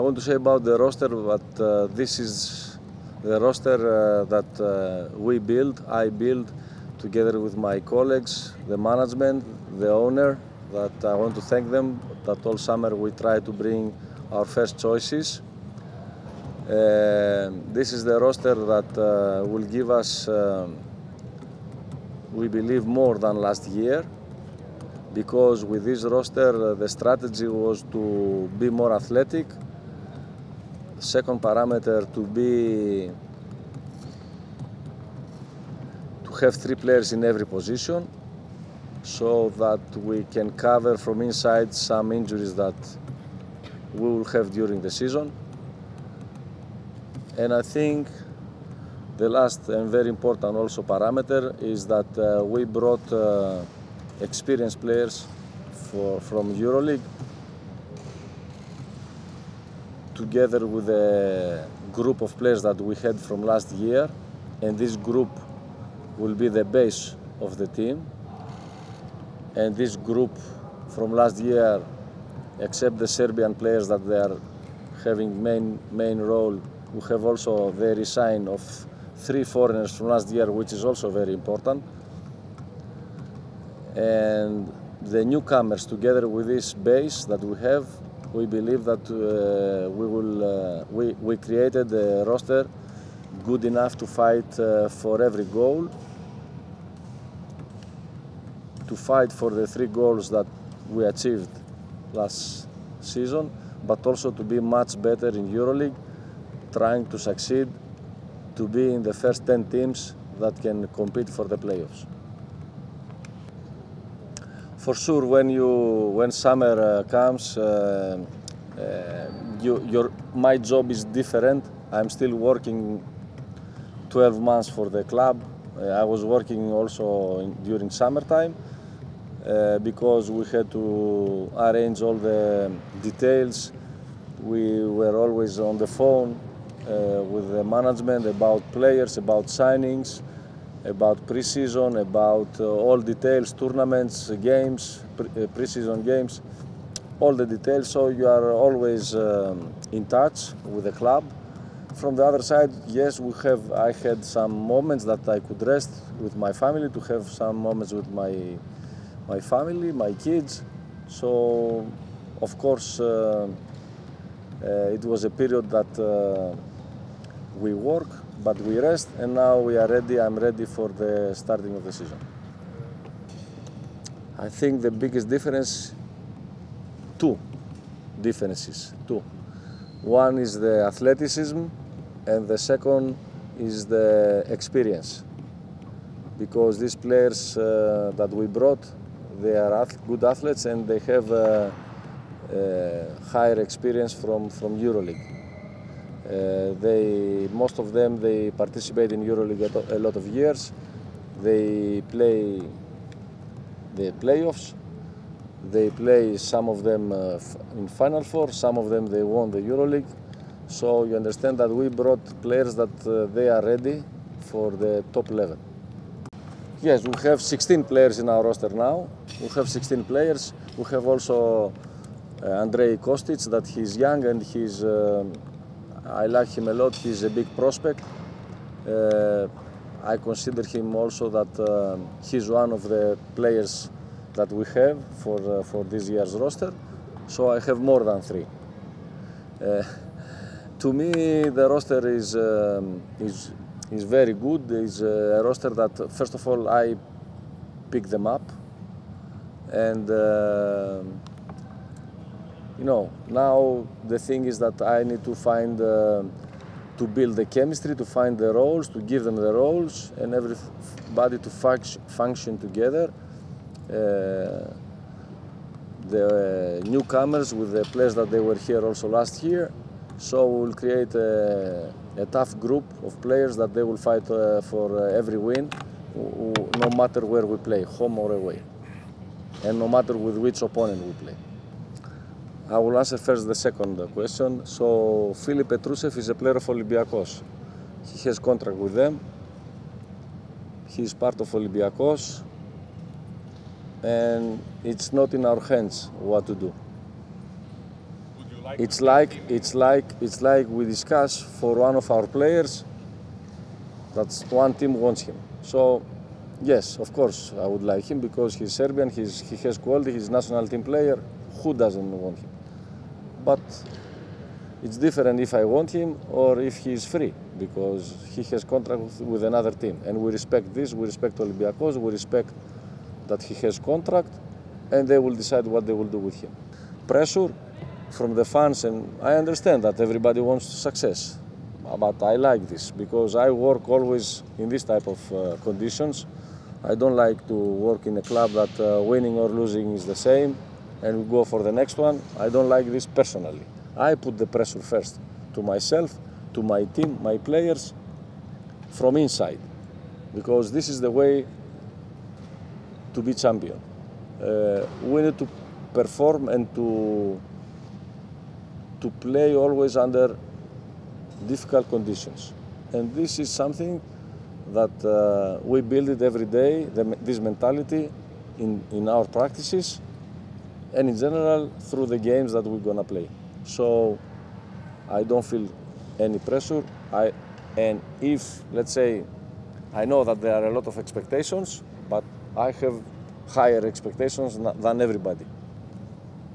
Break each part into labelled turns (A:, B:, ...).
A: I want to say about the roster, but this is the roster that I build together with my colleagues, the management, the owner, that I want to thank them, that all summer we try to bring our first choices. This is the roster that will give us, we believe, more than last year, because with this roster the strategy was to be more athletic. Second parameter, to have 3 players in every position, so that we can cover from inside some injuries that we will have during the season. And I think the last and very important also parameter is that we brought experienced players from EuroLeague together with a group of players that we had from last year, and this group will be the base of the team. And this group from last year, except the Serbian players that they are having main role, we have also the resign of 3 foreigners from last year, which is also very important. And the newcomers, together with this base that we have, we believe that we created a roster good enough to fight for every goal, to fight for the 3 goals that we achieved last season, but also to be much better in EuroLeague, trying to succeed, to be in the first 10 teams that can compete for the playoffs. For sure, when summer comes, my job is different. I'm still working 12 months for the club. I was working also during summertime because we had to arrange all the details. We were always on the phone with the management about players, about signings, about pre-season, about all details, tournaments, games, pre-season games, all the details. So you are always in touch with the club. From the other side, yes, I had some moments that I could rest with my family, to have some moments with my family, my kids. So, of course, it was a period that we work, but we rest, and now we are ready. I'm ready for the starting of the season. I think the biggest difference, two differences. One is the athleticism, and the second is the experience. Because these players that we brought, they are good athletes, and they have higher experience from EuroLeague. Most of them, they participate in EuroLeague a lot of years. They play the playoffs. They play, some of them in Final Four, some of them they won the EuroLeague. So you understand that we brought players that they are ready for the top level. Yes, we have 16 players in our roster now. We have 16 players. We have also Andrei Kostic, that he's young and I like him a lot. He's a big prospect. I consider him also that he's one of the players that we have for this year's roster. So I have more than 3. To me, the roster is very good. It's a roster that, first of all, I pick them up, and now the thing is that I need to find, to build the chemistry, to find the roles, to give them the roles, and everybody to function together. The newcomers with the players that they were here also last year, so we'll create a tough group of players that they will fight for every win, no matter where we play, home or away, and no matter with which opponent we play. I will answer first the second question. So Filip Petrusev is a player of Olympiakos. He has contract with them. He is part of Olympiakos, and it's not in our hands what to do.
B: Would you
A: it's like we discuss for one of our players. That's one team wants him. So yes, of course I would like him because he's Serbian. He has quality. He's national team player. Who doesn't want him? But it's different if I want him or if he is free, because he has contract with another team, and we respect this. We respect Olympiacos. We respect that he has contract, and they will decide what they will do with him. Pressure from the fans, and I understand that everybody wants success, but I like this because I work always in this type of conditions. I don't like to work in a club that winning or losing is the same, and we go for the next one. I don't like this personally. I put the pressure first to myself, to my team, my players, from inside, because this is the way to be champion. We need to perform and to play always under difficult conditions, and this is something that we build it every day. This mentality in our practices and in general through the games that we're gonna play. So I don't feel any pressure. And if, let's say, I know that there are a lot of expectations, but I have higher expectations than everybody.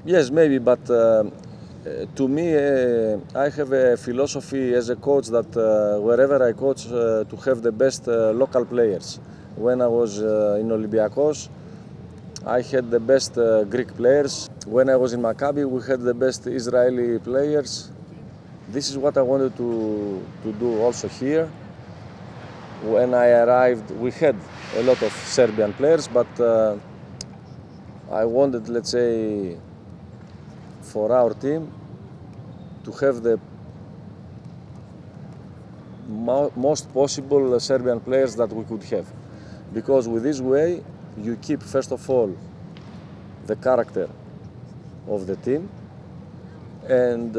A: Yes, maybe, but to me, I have a philosophy as a coach that wherever I coach, to have the best local players. When I was in Olympiacos, I had the best Greek players. When I was in Maccabi, we had the best Israeli players. This is what I wanted to do also here. When I arrived, we had a lot of Serbian players, but I wanted, let's say, for our team to have the most possible Serbian players that we could have. Because with this way, you keep, first of all, the character of the team, and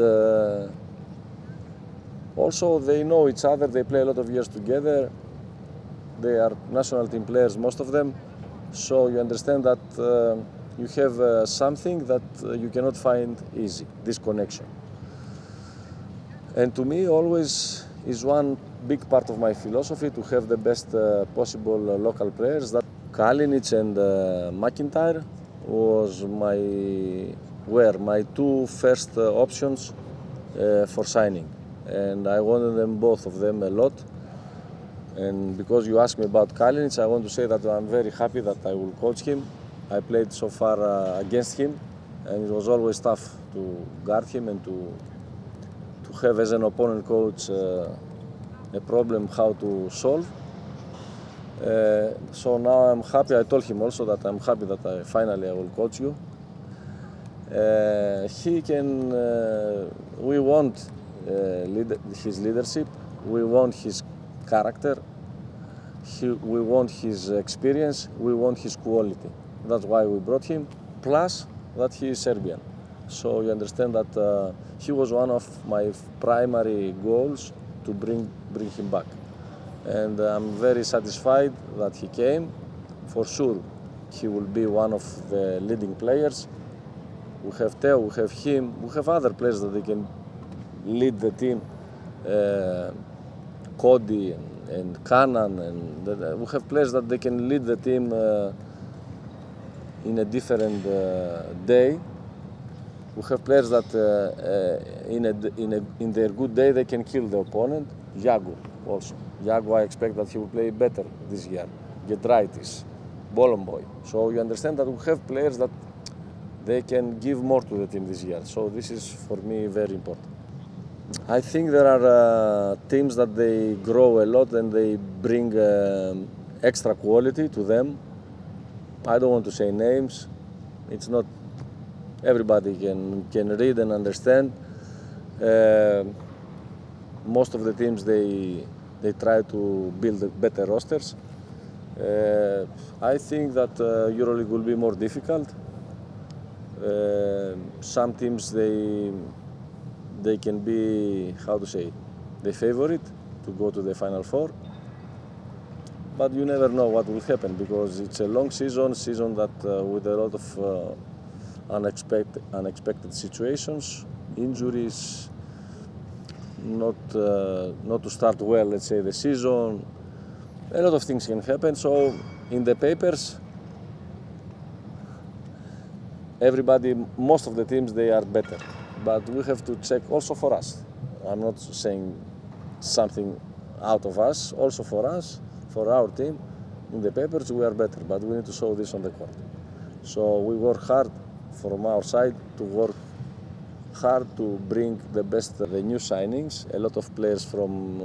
A: also they know each other, they play a lot of years together, they are national team players, most of them, so you understand that you have something that you cannot find easy, this connection. And to me always is one big part of my philosophy to have the best possible local players. That Kalinić and McIntyre were my two first options for signing, and I wanted them, both of them, a lot. And because you asked me about Kalinić, I want to say that I'm very happy that I will coach him. I played so far against him, and it was always tough to guard him and to have as an opponent coach a problem how to solve. So now I'm happy. I told him also that I'm happy that I will coach you. He can. We want his leadership. We want his character. We want his experience. We want his quality. That's why we brought him. Plus that he is Serbian. So you understand that he was one of my primary goals to bring him back. And I'm very satisfied that he came. For sure, he will be one of the leading players. We have Theo, we have him, we have other players that they can lead the team. Cody and Kanan, and we have players that they can lead the team in a different day. We have players that in their good day they can kill the opponent. Yago also. Yago, I expect that he will play better this year. Gedraitis, Bolomboy. So you understand that we have players that they can give more to the team this year. So this is for me very important. I think there are teams that they grow a lot and they bring extra quality to them. I don't want to say names. It's not everybody can read and understand. Most of the teams they try to build better rosters. I think that EuroLeague will be more difficult. Some teams they can be, how to say, the favorite to go to the Final Four. But you never know what will happen because it's a long season that with a lot of unexpected situations injuries, not to start well, let's say, the season. A lot of things can happen. So in the papers, everybody, most of the teams, they are better. But we have to check also for us. I'm not saying something out of us, also for us, for our team. In the papers we are better, but we need to show this on the court. So we work hard from our side to work hard to bring the best, the new signings. A lot of players from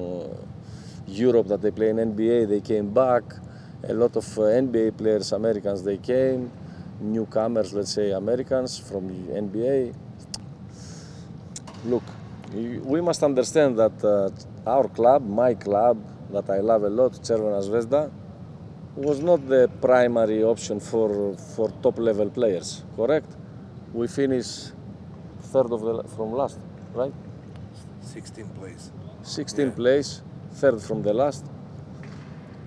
A: Europe that they play in NBA, they came back. A lot of NBA players, Americans, they came. Newcomers, let's say, Americans from NBA. Look, we must understand that our club, my club, that I love a lot, Zvezda, was not the primary option for top-level players, correct? We finished third from last, right?
B: 16th place.
A: 16th place, third from the last.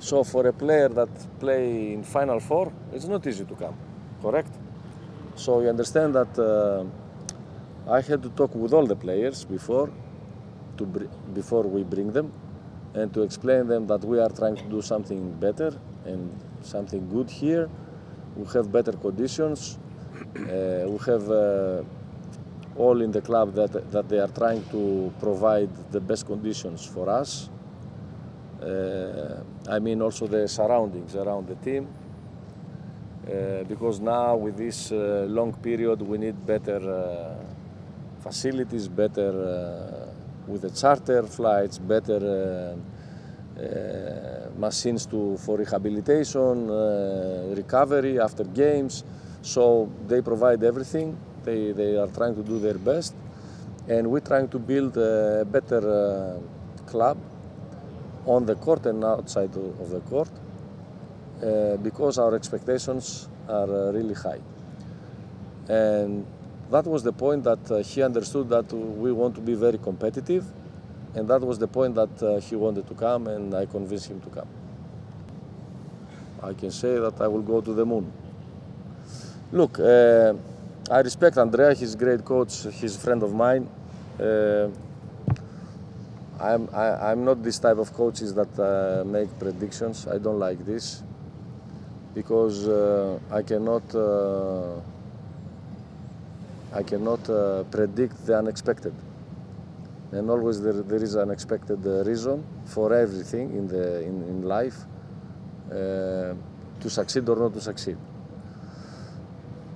A: So for a player that play in Final Four, it's not easy to come, correct? So you understand that I had to talk with all the players before we bring them, and to explain them that we are trying to do something better and something good here. We have better conditions. We have all in the club that they are trying to provide the best conditions for us. I mean also the surroundings around the team. Because now with this long period we need better facilities, better with the charter flights, better machines for rehabilitation, recovery after games. So they provide everything. They are trying to do their best, and we're trying to build a better club on the court and outside of the court, because our expectations are really high. And that was the point that he understood that we want to be very competitive, and that was the point that he wanted to come, and I convinced him to come. I can say that I will go to the moon. Look, I respect Andrea, he's a great coach, he's a friend of mine. I'm not this type of coaches that make predictions. I don't like this, because I cannot predict the unexpected. And always there is an unexpected reason for everything in life, to succeed or not to succeed.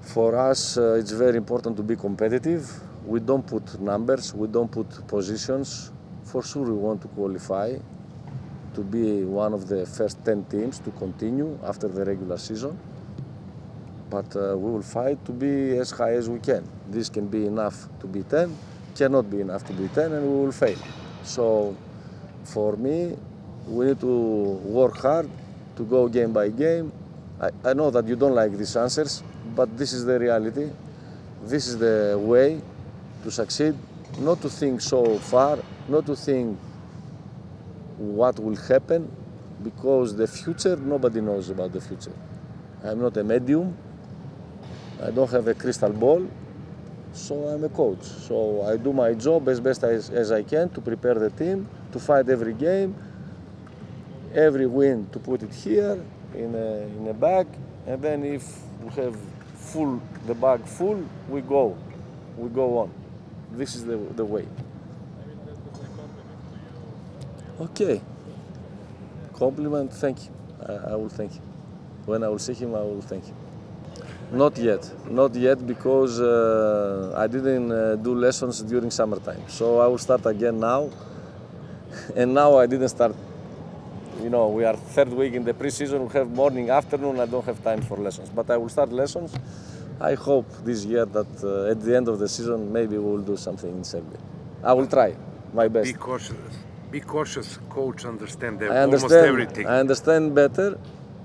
A: For us, it's very important to be competitive. We don't put numbers, we don't put positions. For sure we want to qualify to be one of the first 10 teams to continue after the regular season. But we will fight to be as high as we can. This can be enough to be 10, cannot be enough to be 10, and we will fail. So for me, we need to work hard to go game by game. I know that you don't like these answers, but this is the reality. This is the way to succeed. Not to think so far, not to think what will happen, because the future, nobody knows about the future. I'm not a medium. I don't have a crystal ball, so I'm a coach. So I do my job as best as I can to prepare the team, to fight every game, every win to put it here in a bag, and then if we have the bag full, we go on. This is the way. Okay. Compliment, thank you. I will thank you. When I will see him, I will thank him. Not yet, because I didn't do lessons during summertime. So I will start again now. And now I didn't start, we are third week in the preseason, we have morning, afternoon, I don't have time for lessons. But I will start lessons. I hope this year that at the end of the season, maybe we will do something in Serbia. I will try my best.
B: Be cautious, coach, understand almost everything.
A: I understand better,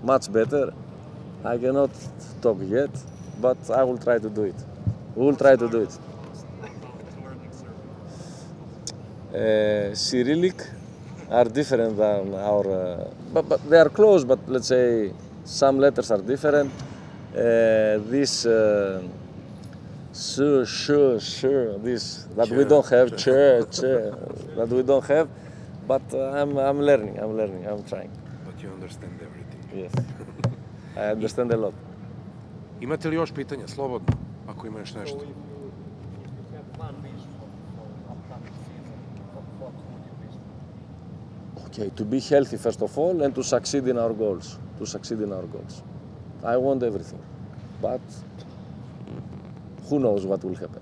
A: much better. I cannot talk yet, but I will try to do it. We will try to do it. Cyrillic are different than our, but they are close, but let's say some letters are different. This sure, this, that we don't have, that we don't have, but I'm learning, I'm trying.
B: But you understand everything.
A: Yes, I understand a lot.
B: Imate li još pitanja? Slobodno, ako ima još nešto.
A: Okay, to be healthy first of all and to succeed in our goals. I want everything, but who knows what will happen.